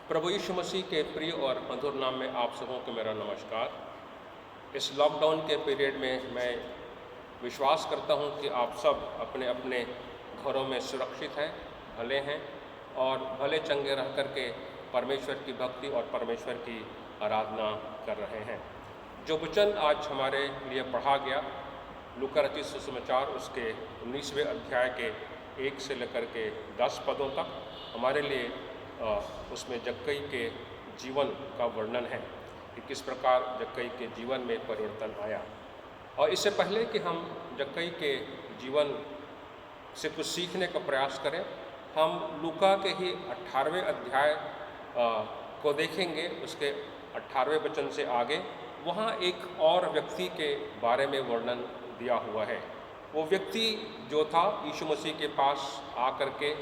प्रभु यीशु मसीह के प्रिय और मधुर नाम में आप सबों को मेरा नमस्कार। इस लॉकडाउन के पीरियड में मैं विश्वास करता हूं कि आप सब अपने अपने घरों में सुरक्षित हैं, भले हैं और भले चंगे रह करके परमेश्वर की भक्ति और परमेश्वर की आराधना कर रहे हैं। जो वचन आज हमारे लिए पढ़ा गया लूका रचित सुसमाचार उसके 19वें अध्याय के 1 से लेकर के 10 पदों तक हमारे लिए उसमें जक्कई के जीवन का वर्णन है कि किस प्रकार जक्कई के जीवन में परिवर्तन आया। और इससे पहले कि हम जक्कई के जीवन से कुछ सीखने का प्रयास करें, हम लूका के ही 18वें अध्याय को देखेंगे। उसके 18वें वचन से आगे वहाँ एक और व्यक्ति के बारे में वर्णन दिया हुआ है। वो व्यक्ति जो था यीशु मसीह के पास आकर के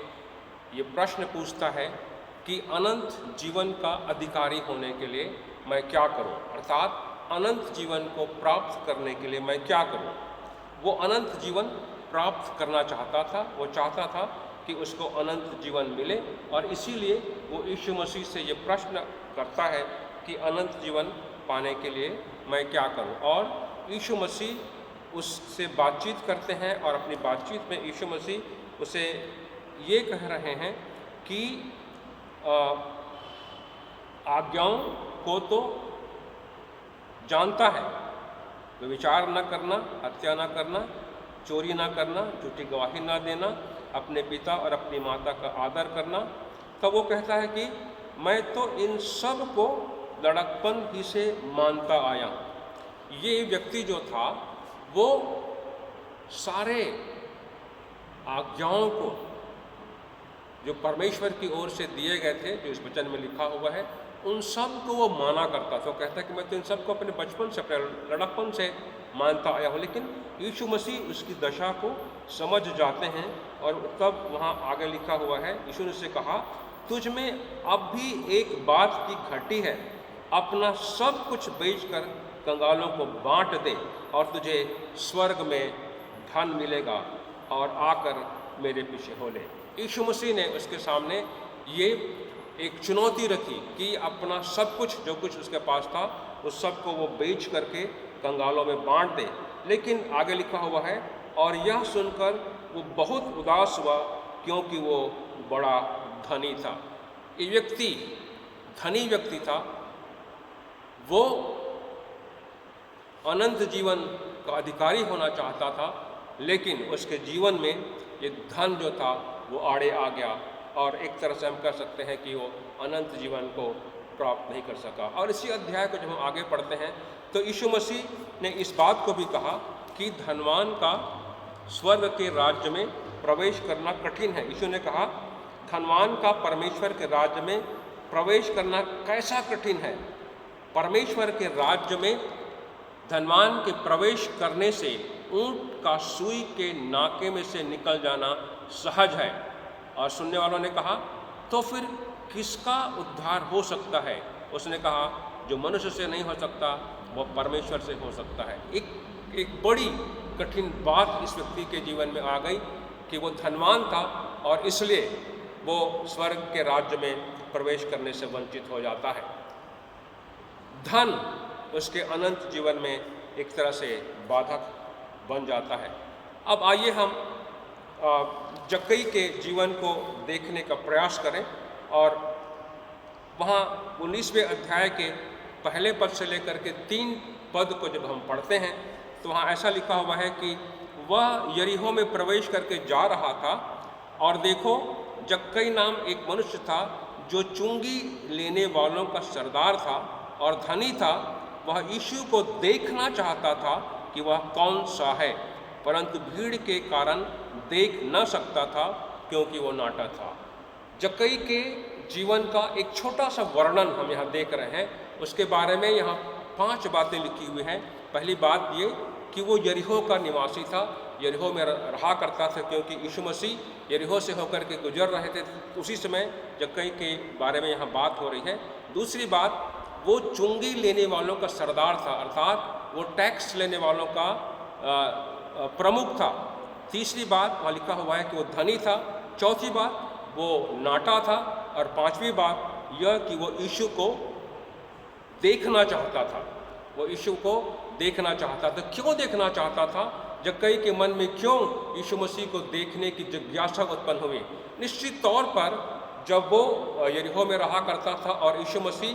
ये प्रश्न पूछता है कि अनंत जीवन का अधिकारी होने के लिए मैं क्या करूं, अर्थात अनंत जीवन को प्राप्त करने के लिए मैं क्या करूं। वो अनंत जीवन प्राप्त करना चाहता था, वो चाहता था कि उसको अनंत जीवन मिले और इसीलिए वो यीशु मसीह से ये प्रश्न करता है कि अनंत जीवन पाने के लिए मैं क्या करूं। और यीशु मसीह उससे बातचीत करते हैं और अपनी बातचीत में यीशु मसीह उसे ये कह रहे हैं कि आज्ञाओं को तो जानता है, तो विचार न करना, हत्या न करना, चोरी न करना, झूठी गवाही न देना, अपने पिता और अपनी माता का आदर करना। तो वो कहता है कि मैं तो इन सब को लड़कपन ही से मानता आया हूँ। ये व्यक्ति जो था वो सारे आज्ञाओं को जो परमेश्वर की ओर से दिए गए थे, जो इस वचन में लिखा हुआ है, उन सब को वो माना करता था। वो कहता है कि मैं तो इन सब को अपने बचपन से, अपने लड़कपन से मानता आया हूँ। लेकिन यीशु मसीह उसकी दशा को समझ जाते हैं और तब वहाँ आगे लिखा हुआ है, यीशु ने उससे कहा, तुझ में अब भी एक बात की घटी है, अपना सब कुछ बेचकर कंगालों को बांट दे और तुझे स्वर्ग में धन मिलेगा और आकर मेरे पीछे हो ले। यीशु मसीह ने उसके सामने ये एक चुनौती रखी कि अपना सब कुछ, जो कुछ उसके पास था, उस सब को वो बेच करके कंगालों में बांट दे। लेकिन आगे लिखा हुआ है, और यह सुनकर वो बहुत उदास हुआ क्योंकि वो बड़ा धनी था। ये व्यक्ति धनी व्यक्ति था, वो अनंत जीवन का अधिकारी होना चाहता था, लेकिन उसके जीवन में ये धन जो था वो आड़े आ गया और एक तरह से हम कह सकते हैं कि वो अनंत जीवन को प्राप्त नहीं कर सका। और इसी अध्याय को जब हम आगे पढ़ते हैं तो यीशु मसीह ने इस बात को भी कहा कि धनवान का स्वर्ग के राज्य में प्रवेश करना कठिन है। यीशु ने कहा धनवान का परमेश्वर के राज्य में प्रवेश करना कैसा कठिन है। परमेश्वर के राज्य में धनवान के प्रवेश करने से ऊंट का सुई के नाके में से निकल जाना सहज है। और सुनने वालों ने कहा, तो फिर किसका उद्धार हो सकता है? उसने कहा, जो मनुष्य से नहीं हो सकता वो परमेश्वर से हो सकता है। एक बड़ी कठिन बात इस व्यक्ति के जीवन में आ गई कि वो धनवान था और इसलिए वो स्वर्ग के राज्य में प्रवेश करने से वंचित हो जाता है। धन उसके अनंत जीवन में एक तरह से बाधक बन जाता है। अब आइए हम जक्कई के जीवन को देखने का प्रयास करें और वहाँ 19वें अध्याय के पहले पद से लेकर के 3 पद को जब हम पढ़ते हैं तो वहाँ ऐसा लिखा हुआ है कि वह यरीहो में प्रवेश करके जा रहा था और देखो जक्कई नाम एक मनुष्य था जो चुंगी लेने वालों का सरदार था और धनी था। वह यीशु को देखना चाहता था कि वह कौन सा है, परंतु भीड़ के कारण देख न सकता था क्योंकि वो नाटा था। जक्कई के जीवन का एक छोटा सा वर्णन हम यहाँ देख रहे हैं। उसके बारे में यहाँ 5 बातें लिखी हुई हैं। पहली बात ये कि वो यरीहो का निवासी था, यरीहो में रहा करता था क्योंकि यीशु मसीह यरीहो से होकर के गुजर रहे थे। उसी समय जक्कई के बारे में यहाँ बात हो रही है। दूसरी बात, वो चुंगी लेने वालों का सरदार था, अर्थात वो टैक्स लेने वालों का प्रमुख था। तीसरी बात वहाँ लिखा हुआ है कि वो धनी था। चौथी बात, वो नाटा था। और पांचवी बात यह कि वो यीशु को देखना चाहता था। वो यीशु को देखना चाहता था। क्यों देखना चाहता था? जक्कई के मन में क्यों यीशु मसीह को देखने की जिज्ञासा उत्पन्न हुई? निश्चित तौर पर जब वो यरीहो में रहा करता था और यीशु मसीह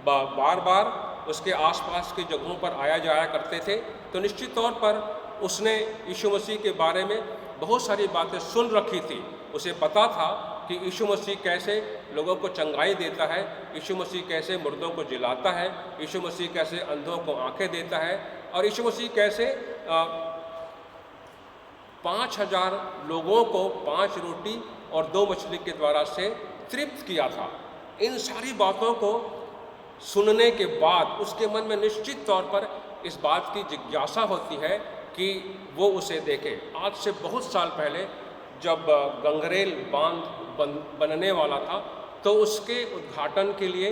बार बार उसके आसपास की जगहों पर आया जाया करते थे, तो निश्चित तौर पर उसने यीशु मसीह के बारे में बहुत सारी बातें सुन रखी थी। उसे पता था कि यीशु मसीह कैसे लोगों को चंगाई देता है, यीशु मसीह कैसे मुर्दों को जिलाता है, यीशु मसीह कैसे अंधों को आंखें देता है, और यीशु मसीह कैसे 5,000 लोगों को 5 रोटी और 2 मछली के द्वारा से तृप्त किया था। इन सारी बातों को सुनने के बाद उसके मन में निश्चित तौर पर इस बात की जिज्ञासा होती है कि वो उसे देखे। आज से बहुत साल पहले जब गंगरेल बांध बनने वाला था, तो उसके उद्घाटन के लिए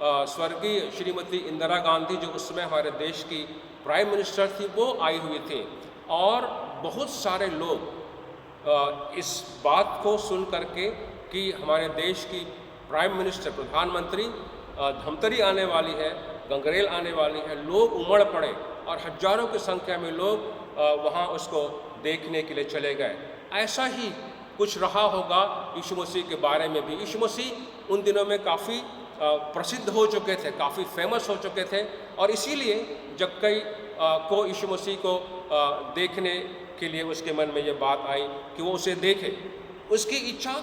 स्वर्गीय श्रीमती इंदिरा गांधी, जो उस समय हमारे देश की प्राइम मिनिस्टर थी, वो आई हुई थी। और बहुत सारे लोग इस बात को सुन करके कि हमारे देश की प्राइम मिनिस्टर, प्रधानमंत्री धमतरी आने वाली है, गंगरेल आने वाली है, लोग उमड़ पड़े और हजारों की संख्या में लोग वहाँ उसको देखने के लिए चले गए। ऐसा ही कुछ रहा होगा यीशु मसीह के बारे में भी। यीशु मसीह उन दिनों में काफ़ी प्रसिद्ध हो चुके थे, काफ़ी फेमस हो चुके थे, और इसीलिए जक्कई को यीशु मसीह को देखने के लिए उसके मन में ये बात आई कि वो उसे देखे। उसकी इच्छा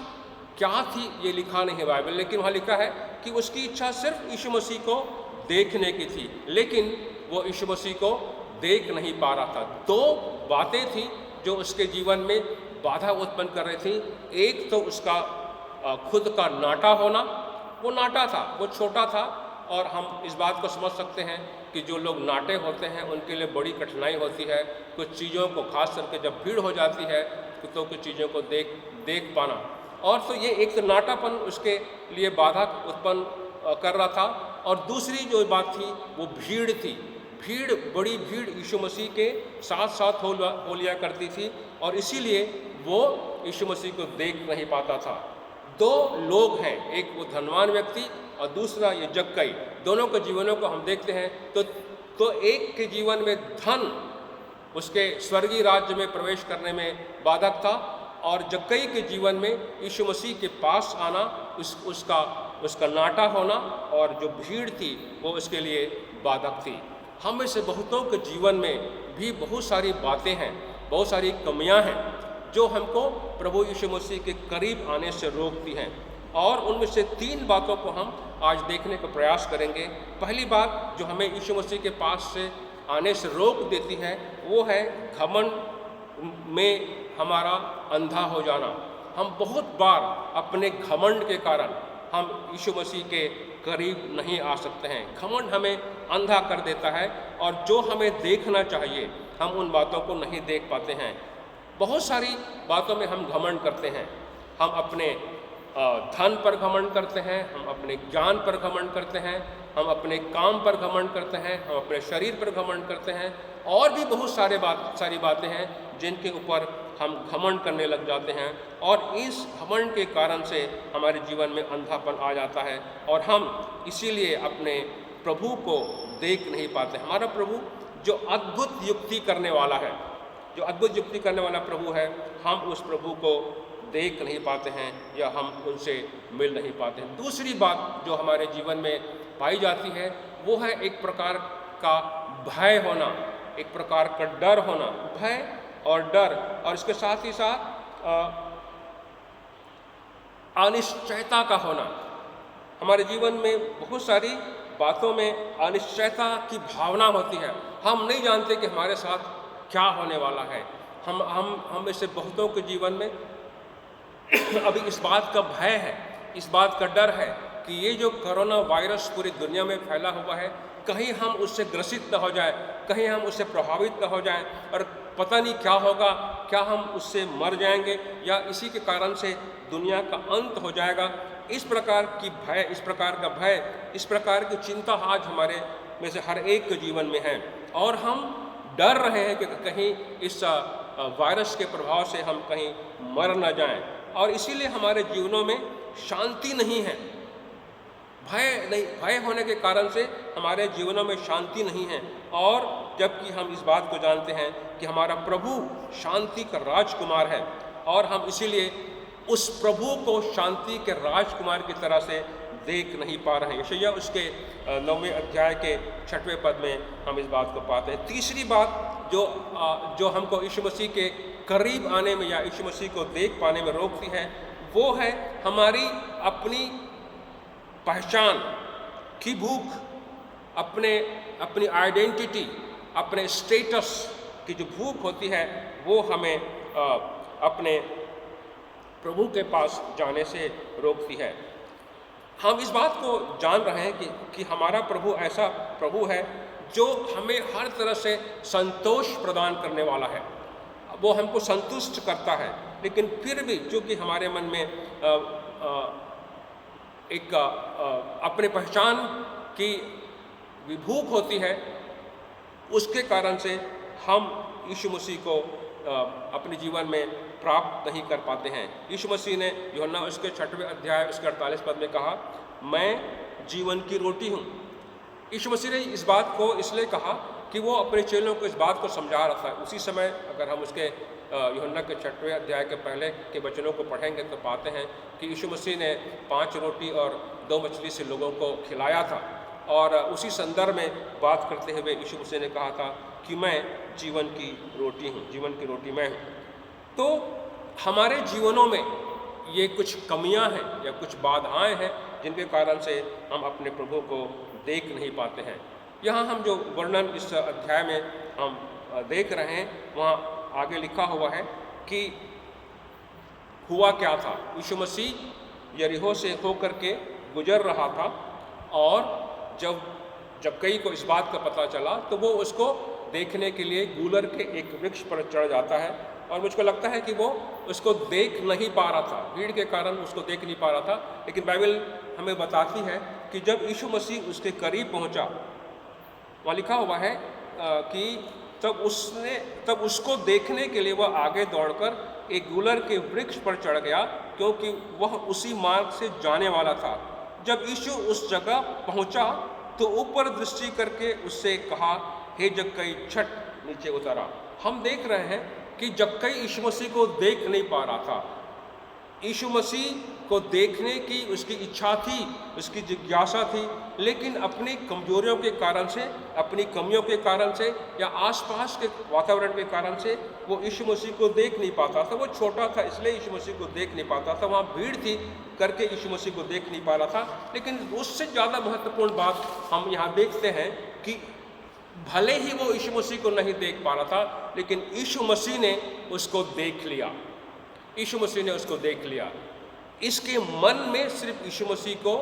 क्या थी ये लिखा नहीं है बाइबल, लेकिन वहाँ लिखा है कि उसकी इच्छा सिर्फ यीशु मसीह को देखने की थी, लेकिन वो यीशु मसीह को देख नहीं पा रहा था। 2 बातें थी जो उसके जीवन में बाधा उत्पन्न कर रही थी। एक तो उसका खुद का नाटा होना, वो नाटा था, वो छोटा था, और हम इस बात को समझ सकते हैं कि जो लोग नाटे होते हैं उनके लिए बड़ी कठिनाई होती है कुछ चीज़ों को, खास करके जब भीड़ हो जाती है तो कुछ चीज़ों को देख पाना। और तो ये एक तो नाटापन उसके लिए बाधा उत्पन्न कर रहा था, और दूसरी जो बात थी वो भीड़ थी। भीड़, बड़ी भीड़ यीशु मसीह के साथ साथ हो लिया करती थी, और इसीलिए वो यीशु मसीह को देख नहीं पाता था। 2 लोग हैं, एक वो धनवान व्यक्ति और दूसरा ये जक्कई। दोनों के जीवनों को हम देखते हैं तो एक के जीवन में धन उसके स्वर्गीय राज्य में प्रवेश करने में बाधक था, और जक्कई के जीवन में यीशु मसीह के पास आना, उसका नाटा होना और जो भीड़ थी वो उसके लिए बाधक थी। हम में से बहुतों के जीवन में भी बहुत सारी बातें हैं, बहुत सारी कमियां हैं जो हमको प्रभु यीशु मसीह के करीब आने से रोकती हैं, और उनमें से 3 बातों को हम आज देखने का प्रयास करेंगे। पहली बात जो हमें यीशु मसीह के पास से आने से रोक देती है वो है घमंड में हमारा अंधा हो जाना। हम बहुत बार अपने घमंड के कारण हम यीशु मसीह के करीब नहीं आ सकते हैं। घमंड हमें अंधा कर देता है, और जो हमें देखना चाहिए हम उन बातों को नहीं देख पाते हैं। बहुत सारी बातों में हम घमंड करते हैं। हम अपने धन पर घमंड करते हैं, हम अपने ज्ञान पर घमंड करते हैं, हम अपने काम पर घमंड करते हैं, हम अपने शरीर पर घमंड करते हैं, और भी बहुत सारी बातें हैं जिनके ऊपर हम घमंड करने लग जाते हैं, और इस घमंड के कारण से हमारे जीवन में अंधापन आ जाता है, और हम इसीलिए अपने प्रभु को देख नहीं पाते। हमारा प्रभु जो अद्भुत युक्ति करने वाला है, जो अद्भुत युक्ति करने वाला प्रभु है, हम उस प्रभु को देख नहीं पाते हैं या हम उनसे मिल नहीं पाते हैं। दूसरी बात जो हमारे जीवन में पाई जाती है वो है एक प्रकार का भय होना, एक प्रकार का डर होना। भय और डर, और इसके साथ ही साथ अनिश्चयता का होना। हमारे जीवन में बहुत सारी बातों में अनिश्चयता की भावना होती है। हम नहीं जानते कि हमारे साथ क्या होने वाला है। हम में से बहुतों के जीवन में अभी इस बात का भय है, इस बात का डर है कि ये जो कोरोना वायरस पूरी दुनिया में फैला हुआ है, कहीं हम उससे ग्रसित न हो जाए, कहीं हम उससे प्रभावित न हो जाएं, और पता नहीं क्या होगा, क्या हम उससे मर जाएंगे या इसी के कारण से दुनिया का अंत हो जाएगा। इस प्रकार की भय, इस प्रकार का भय, इस प्रकार की चिंता आज हमारे में से हर एक के जीवन में है, और हम डर रहे हैं कि कहीं इस वायरस के प्रभाव से हम कहीं मर न जाएं, और इसीलिए हमारे जीवनों में शांति नहीं है, भय होने के कारण से हमारे जीवनों में शांति नहीं है। और जबकि हम इस बात को जानते हैं कि हमारा प्रभु शांति का राजकुमार है, और हम इसीलिए उस प्रभु को शांति के राजकुमार की तरह से देख नहीं पा रहे हैं। यशायाह उसके 9वें अध्याय के 6वें पद में हम इस बात को पाते हैं। तीसरी बात जो हमको यीशु मसीह के करीब आने में या यीशु मसीह को देख पाने में रोकती है, वो है हमारी अपनी पहचान की भूख, अपनी आइडेंटिटी, अपने स्टेटस की जो भूख होती है, वो हमें अपने प्रभु के पास जाने से रोकती है। हम इस बात को जान रहे हैं कि हमारा प्रभु ऐसा प्रभु है जो हमें हर तरह से संतोष प्रदान करने वाला है, वो हमको संतुष्ट करता है। लेकिन फिर भी चूँकि हमारे मन में एक अपने पहचान की भूख होती है, उसके कारण से हम यीशु मसीह को अपने जीवन में प्राप्त नहीं कर पाते हैं। यीशु मसीह ने यूहन्ना उसके 6वें अध्याय उसके 48 पद में कहा, मैं जीवन की रोटी हूँ। यीशु मसीह ने इस बात को इसलिए कहा कि वो अपने चेलों को इस बात को समझा रहा था। उसी समय अगर हम उसके यूहन्ना के 6वें अध्याय के पहले के वचनों को पढ़ेंगे तो पाते हैं कि यीशु मसीह ने 5 रोटी और 2 मछली से लोगों को खिलाया था, और उसी संदर्भ में बात करते हुए यीशु मसीह ने कहा था कि मैं जीवन की रोटी हूँ, जीवन की रोटी मैं हूँ। तो हमारे जीवनों में ये कुछ कमियां हैं या कुछ बाधाएं हैं जिनके कारण से हम अपने प्रभु को देख नहीं पाते हैं। यहाँ हम जो वर्णन इस अध्याय में हम देख रहे हैं, वहाँ आगे लिखा हुआ है कि हुआ क्या था। यीशु मसीह यरीहो से होकर के गुजर रहा था, और जब कई को इस बात का पता चला तो वो उसको देखने के लिए गूलर के एक वृक्ष पर चढ़ जाता है, और मुझको लगता है कि वो उसको देख नहीं पा रहा था, भीड़ के कारण उसको देख नहीं पा रहा था। लेकिन बाइबल हमें बताती है कि जब यीशु मसीह उसके करीब पहुंचा, वहाँ लिखा हुआ है कि तब उसको देखने के लिए वह आगे दौड़कर एक गूलर के वृक्ष पर चढ़ गया, क्योंकि वह उसी मार्ग से जाने वाला था। जब यीशु उस जगह पहुंचा तो ऊपर दृष्टि करके उससे कहा, हे जक्कई, छठ नीचे उतरा। हम देख रहे हैं कि जक्कई यीशु मसीह को देख नहीं पा रहा था। यीशु मसीह को देखने की उसकी इच्छा थी, उसकी जिज्ञासा थी, लेकिन अपनी कमजोरियों के कारण से, अपनी कमियों के कारण से या आसपास के वातावरण के कारण से वो यीशु मसीह को देख नहीं पाता था। वो छोटा था इसलिए यीशु मसीह को देख नहीं पाता था, वहाँ भीड़ थी करके यीशु मसीह को देख नहीं पा रहा था। लेकिन उससे ज़्यादा महत्वपूर्ण बात हम यहाँ देखते हैं कि भले ही वो यीशु मसीह को नहीं देख पा रहा था, लेकिन यीशु मसीह ने उसको देख लिया। यीशु मसीह ने उसको देख लिया। इसके मन में सिर्फ यीशु मसीह को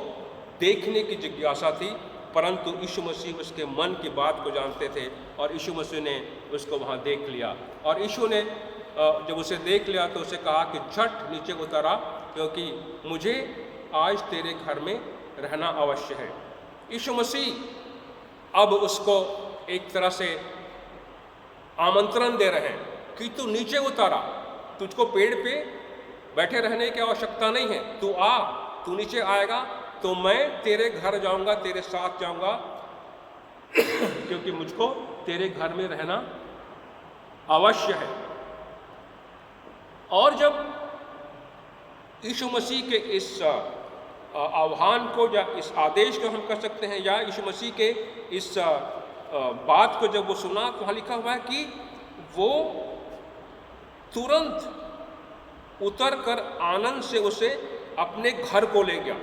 देखने की जिज्ञासा थी, परंतु यीशु मसीह उसके मन की बात को जानते थे, और यीशु मसीह ने उसको वहाँ देख लिया। और यीशु ने जब उसे देख लिया तो उसे कहा कि झट नीचे उतरा, क्योंकि मुझे आज तेरे घर में रहना अवश्य है। यीशु मसीह अब उसको एक तरह से आमंत्रण दे रहे हैं कि तू नीचे उतारा, तुझको पेड़ पे बैठे रहने की आवश्यकता नहीं है, तू आ, तू नीचे आएगा तो मैं तेरे घर जाऊंगा, तेरे साथ जाऊंगा, क्योंकि मुझको तेरे घर में रहना अवश्य है। और जब यीशु मसीह के इस आह्वान को या इस आदेश को हम कर सकते हैं, या यीशु मसीह के इस बात को जब वो सुना तो वहाँ लिखा हुआ है कि वो तुरंत उतर कर आनंद से उसे अपने घर को ले गया।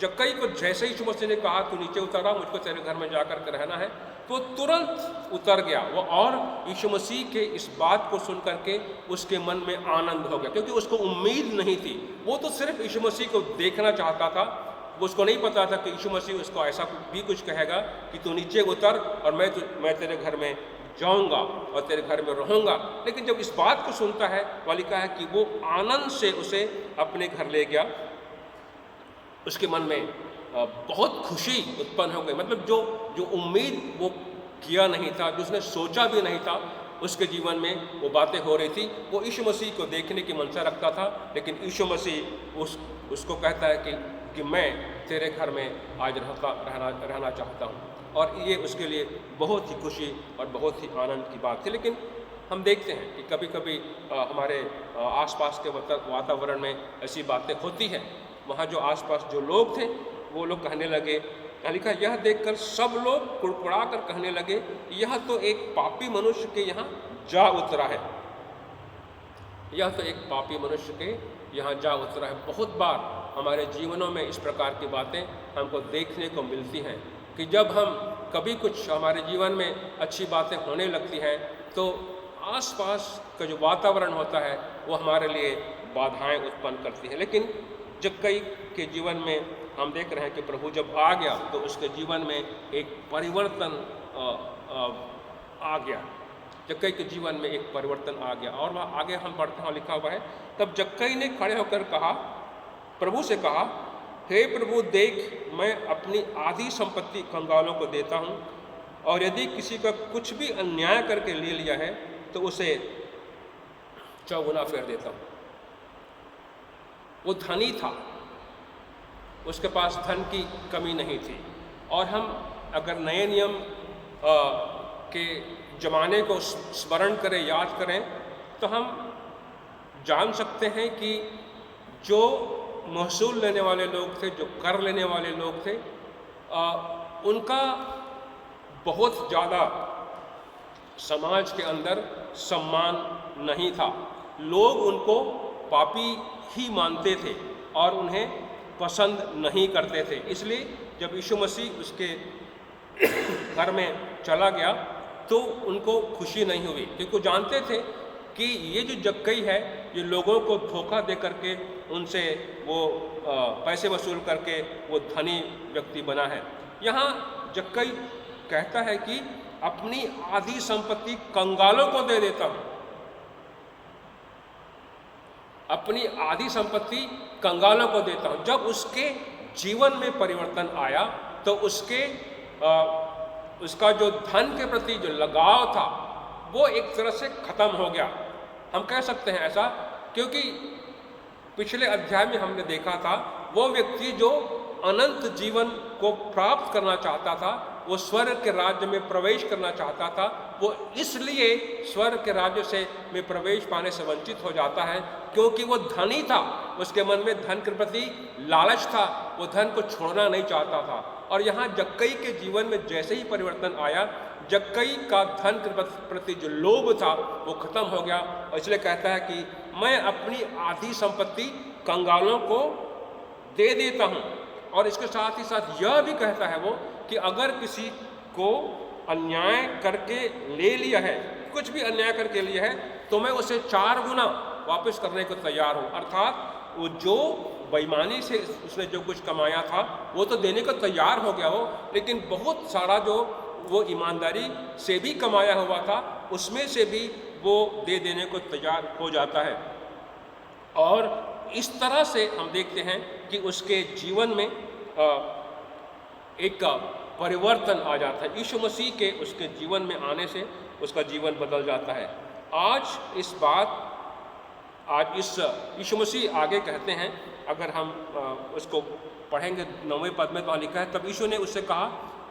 जक्कई को जैसे ही यीशु मसीह ने कहा तू नीचे उतरा, मुझको तेरे घर में जाकर के रहना है, तो तुरंत उतर गया वो, और यीशु मसीह के इस बात को सुन करके उसके मन में आनंद हो गया, क्योंकि उसको उम्मीद नहीं थी। वो तो सिर्फ यीशु मसीह को देखना चाहता था, वो उसको नहीं पता था कि यीशु मसीह उसको ऐसा भी कुछ कहेगा कि तू नीचे उतर और मैं तेरे घर में जाऊंगा और तेरे घर में रहूंगा। लेकिन जब इस बात को सुनता है, वह लिखा है कि वो आनंद से उसे अपने घर ले गया। उसके मन में बहुत खुशी उत्पन्न हो गई, मतलब जो उम्मीद वो किया नहीं था, जो उसने सोचा भी नहीं था, उसके जीवन में वो बातें हो रही थी। वो यीशु मसीह को देखने की मंशा रखता था, लेकिन यीशु मसीह उसको कहता है कि मैं तेरे घर में आज रहना चाहता हूँ। और ये उसके लिए बहुत ही खुशी और बहुत ही आनंद की बात थी। लेकिन हम देखते हैं कि कभी कभी हमारे आसपास के वातावरण में ऐसी बातें होती हैं। वहाँ जो आसपास जो लोग थे वो लोग कहने लगे, लिखा यह देखकर सब लोग कुड़कुड़ा कर कहने लगे, यह तो एक पापी मनुष्य के यहाँ जा उतरा है। यह तो एक पापी मनुष्य के यहाँ जा उतरा है। बहुत बार हमारे जीवनों में इस प्रकार की बातें हमको देखने को मिलती हैं कि जब हम कभी कुछ हमारे जीवन में अच्छी बातें होने लगती हैं तो आसपास का जो वातावरण होता है वो हमारे लिए बाधाएं उत्पन्न करती है। लेकिन जक्कई के जीवन में हम देख रहे हैं कि प्रभु जब आ गया तो उसके जीवन में एक परिवर्तन आ गया। जक्कई के जीवन में एक परिवर्तन आ गया। और वहाँ आगे हम पढ़ते हैं, लिखा हुआ है, तब जक्कई ने खड़े होकर कहा, प्रभु से कहा, हे प्रभु देख, मैं अपनी आधी संपत्ति कंगालों को देता हूँ, और यदि किसी का कुछ भी अन्याय करके ले लिया है तो उसे 4 गुना फेर देता हूँ। वो धनी था, उसके पास धन की कमी नहीं थी। और हम अगर नए नियम के ज़माने को स्मरण करें, याद करें, तो हम जान सकते हैं कि जो महसूल लेने वाले लोग थे, जो कर लेने वाले लोग थे, उनका बहुत ज़्यादा समाज के अंदर सम्मान नहीं था। लोग उनको पापी ही मानते थे और उन्हें पसंद नहीं करते थे। इसलिए जब यीशु मसीह उसके घर में चला गया तो उनको खुशी नहीं हुई, क्योंकि वो जानते थे कि ये जो जक्कई है ये लोगों को धोखा दे करके उनसे वो पैसे वसूल करके वो धनी व्यक्ति बना है। यहाँ जक्कई कहता है कि अपनी आधी संपत्ति कंगालों को दे देता हूँ। अपनी आधी संपत्ति कंगालों को देता हूँ। जब उसके जीवन में परिवर्तन आया तो उसका जो धन के प्रति जो लगाव था वो एक तरह से खत्म हो गया। हम कह सकते हैं ऐसा, क्योंकि पिछले अध्याय में हमने देखा था वो व्यक्ति जो अनंत जीवन को प्राप्त करना चाहता था, वो स्वर्ग के राज्य में प्रवेश करना चाहता था, वो इसलिए स्वर्ग के राज्य में प्रवेश पाने से वंचित हो जाता है क्योंकि वो धनी था। उसके मन में धन के प्रति लालच था, वो धन को छोड़ना नहीं चाहता था। और यहाँ जक्कई के जीवन में जैसे ही परिवर्तन आया, जक्कई का धन के प्रति जो लोभ था वो खत्म हो गया। और इसलिए कहता है कि मैं अपनी आधी संपत्ति कंगालों को दे देता हूँ। और इसके साथ ही साथ यह भी कहता है वो कि अगर किसी को अन्याय करके ले लिया है, कुछ भी अन्याय करके लिया है, तो मैं उसे 4 गुना वापस करने को तैयार हूँ। अर्थात वो जो बेईमानी से उसने जो कुछ कमाया था वो तो देने को तैयार हो गया हो, लेकिन बहुत सारा जो वो ईमानदारी से भी कमाया हुआ था उसमें से भी वो दे देने को तैयार हो जाता है। और इस तरह से हम देखते हैं कि उसके जीवन में एक परिवर्तन आ जाता है। यीशु मसीह के उसके जीवन में आने से उसका जीवन बदल जाता है। आज इस यीशु मसीह आगे कहते हैं, अगर हम उसको पढ़ेंगे 9वें पद में तो लिखा है, तब यीशु ने उससे कहा,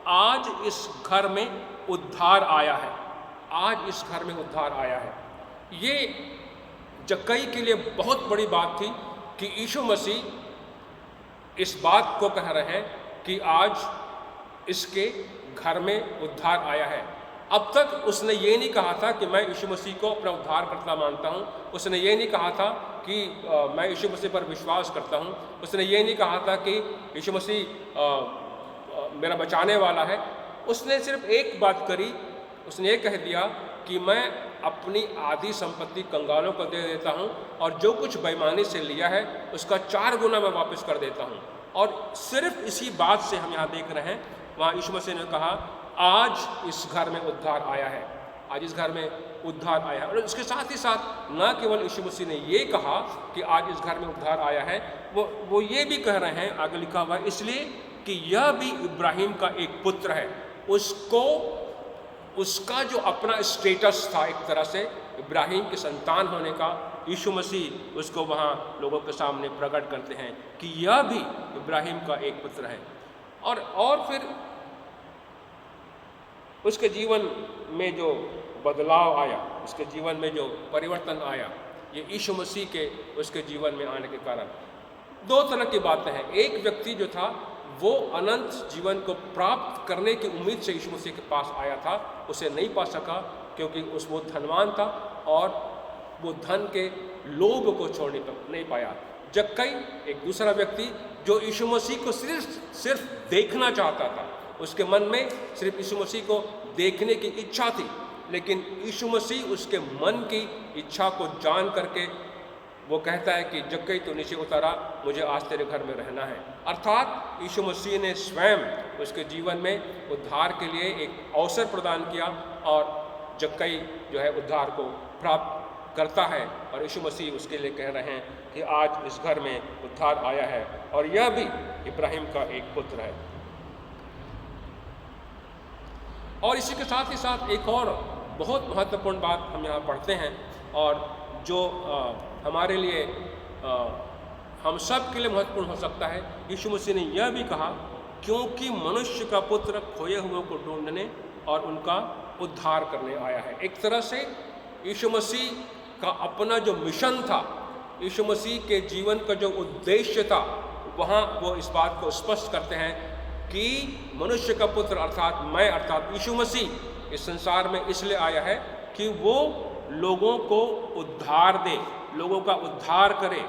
आज इस घर में उद्धार आया है। आज इस घर में उद्धार आया है। ये जक्कई के लिए बहुत बड़ी बात थी कि यीशु मसीह इस बात को कह रहे हैं कि आज इसके घर में उद्धार आया है। अब तक उसने ये नहीं कहा था कि मैं यीशु मसीह को अपना उद्धारकर्ता मानता हूँ। उसने ये नहीं कहा था कि मैं यीशु मसीह पर विश्वास करता हूँ। उसने ये नहीं कहा था कि यीशु मसीह मेरा बचाने वाला है। उसने सिर्फ एक बात करी, उसने ये कह दिया कि मैं अपनी आधी संपत्ति कंगालों को दे देता हूँ और जो कुछ बेईमानी से लिया है उसका 4 गुना मैं वापस कर देता हूँ। और सिर्फ इसी बात से हम यहाँ देख रहे हैं, वहाँ यीशु मसीह ने कहा, आज इस घर में उद्धार आया है। आज इस घर में उद्धार आया है। और इसके साथ ही साथ न केवल यीशु मसीह ने ये कहा कि आज इस घर में उद्धार आया है, वो ये भी कह रहे हैं, आगे लिखा हुआ है, इसलिए कि यह भी इब्राहिम का एक पुत्र है। उसको उसका जो अपना स्टेटस था एक तरह से इब्राहिम के संतान होने का, यीशु मसीह उसको वहाँ लोगों के सामने प्रकट करते हैं कि यह भी इब्राहिम का एक पुत्र है। और फिर उसके जीवन में जो बदलाव आया, उसके जीवन में जो परिवर्तन आया, ये यीशु मसीह के उसके जीवन में आने के कारण दो तरह की बातें हैं। एक व्यक्ति जो था वो अनंत जीवन को प्राप्त करने की उम्मीद से यीशु मसीह के पास आया था, उसे नहीं पा सका क्योंकि वो धनवान था और वो धन के लोभ को छोड़ नहीं पाया। जक्कई एक दूसरा व्यक्ति जो यीशु मसीह को सिर्फ देखना चाहता था, उसके मन में सिर्फ यीशु मसीह को देखने की इच्छा थी, लेकिन यीशु मसीह उसके मन की इच्छा को जान करके वो कहता है कि जक्कई तो नीचे उतारा, मुझे आज तेरे घर में रहना है। अर्थात यीशु मसीह ने स्वयं उसके जीवन में उद्धार के लिए एक अवसर प्रदान किया और जक्कई जो है उद्धार को प्राप्त करता है और यीशु मसीह उसके लिए कह रहे हैं कि आज इस घर में उद्धार आया है और यह भी इब्राहिम का एक पुत्र है। और इसी के साथ ही साथ एक और बहुत महत्वपूर्ण बात हम यहाँ पढ़ते हैं और जो हमारे लिए हम सब के लिए महत्वपूर्ण हो सकता है। यीशु मसीह ने यह भी कहा, क्योंकि मनुष्य का पुत्र खोए हुओं को ढूंढने और उनका उद्धार करने आया है। एक तरह से यीशु मसीह का अपना जो मिशन था, यीशु मसीह के जीवन का जो उद्देश्य था, वहाँ वो इस बात को स्पष्ट करते हैं कि मनुष्य का पुत्र अर्थात यीशु मसीह इस संसार में इसलिए आया है कि वो लोगों को उद्धार दे, लोगों का उद्धार करे,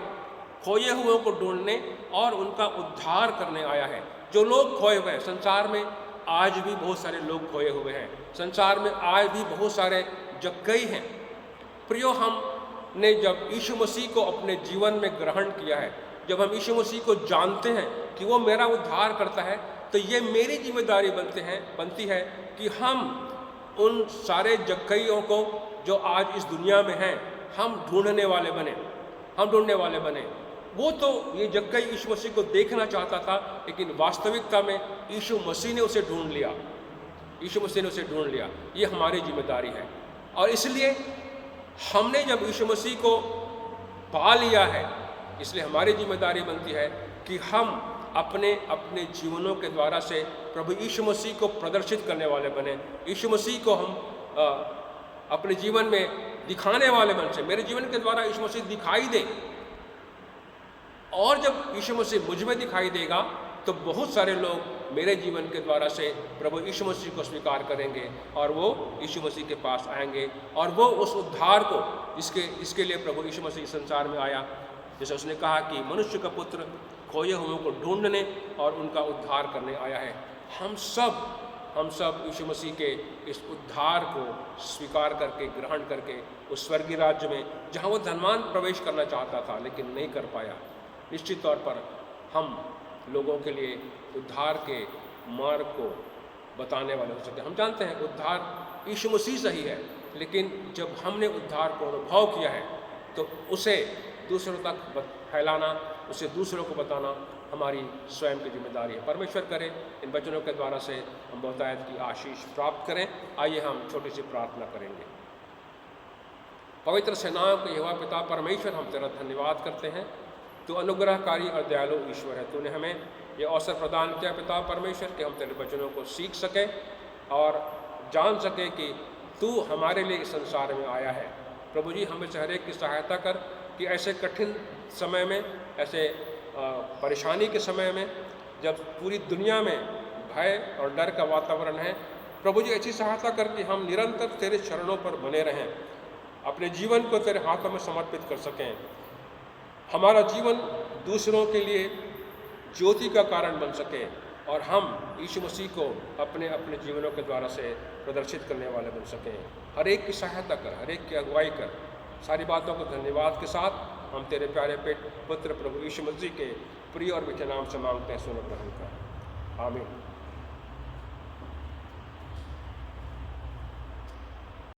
खोए हुओं को ढूंढने और उनका उद्धार करने आया है। जो लोग खोए हुए हैं, संसार में आज भी बहुत सारे लोग खोए हुए हैं, संसार में आज भी बहुत सारे जक्कई हैं। प्रियो, हमने जब यीशु मसीह को अपने जीवन में ग्रहण किया है, जब हम यीशु मसीह को जानते हैं कि वो मेरा उद्धार करता है, तो ये मेरी जिम्मेदारी बनती है कि हम उन सारे जक्कइयों को जो आज इस दुनिया में हैं, हम ढूंढने वाले बने। वो तो ये जक्कई यीशु मसीह को देखना चाहता था, लेकिन वास्तविकता में यीशु मसीह ने उसे ढूंढ लिया। ये हमारी जिम्मेदारी है और इसलिए हमने जब यीशु मसीह को पा लिया है, इसलिए हमारी जिम्मेदारी बनती है कि हम अपने जीवनों के द्वारा से प्रभु यीशु मसीह को प्रदर्शित करने वाले बने। यीशु मसीह को हम अपने जीवन में दिखाने वाले बन से, मेरे जीवन के द्वारा यीशु मसीह दिखाई दे, और जब यीशु मसीह मुझ में दिखाई देगा तो बहुत सारे लोग मेरे जीवन के द्वारा से प्रभु यीशु मसीह को स्वीकार करेंगे और वो यीशु मसीह के पास आएंगे और वो उस उद्धार को इसके लिए प्रभु यीशु मसीह संसार में आया, जैसे उसने कहा कि मनुष्य का पुत्र खोए हुओं को ढूंढने और उनका उद्धार करने आया है। हम सब यीशु मसीह के इस उद्धार को स्वीकार करके, ग्रहण करके उस स्वर्गीय राज्य में, जहाँ वो धनवान प्रवेश करना चाहता था लेकिन नहीं कर पाया, निश्चित तौर पर हम लोगों के लिए उद्धार के मार्ग को बताने वाले हो सकते हैं। हम जानते हैं उद्धार यीशु मसीह से ही है, लेकिन जब हमने उद्धार को अनुभव किया है तो उसे दूसरों तक फैलाना, उसे दूसरों को बताना हमारी स्वयं की जिम्मेदारी है। परमेश्वर करे इन वचनों के द्वारा से हम बहुतायत की आशीष प्राप्त करें। आइए हम छोटी सी प्रार्थना करेंगे। पवित्र सेनाओं के यहोवा पिता परमेश्वर, हम तेरा धन्यवाद करते हैं। तू अनुग्रहकारी और दयालु ईश्वर है। तूने हमें ये अवसर प्रदान किया पिता परमेश्वर कि हम तेरे वचनों को सीख सकें और जान सकें कि तू हमारे लिए इस संसार में आया है। प्रभु जी, हमें से हर एक की सहायता कर कि ऐसे कठिन समय में, ऐसे परेशानी के समय में, जब पूरी दुनिया में भय और डर का वातावरण है, प्रभु जी ऐसी सहायता कर कि हम निरंतर तेरे चरणों पर बने रहें, अपने जीवन को तेरे हाथों में समर्पित कर सकें। हमारा जीवन दूसरों के लिए ज्योति का कारण बन सके और हम यीशु मसीह को अपने जीवनों के द्वारा से प्रदर्शित करने वाले बन सकें। हर एक की सहायता कर, हर एक की अगुवाई कर। सारी बातों को धन्यवाद के साथ हम तेरे प्यारे पुत्र प्रभु यीशु मसीह के प्रिय और मीठे नाम से मांगते हैं, सुनो ग्रहण कर। आमीन।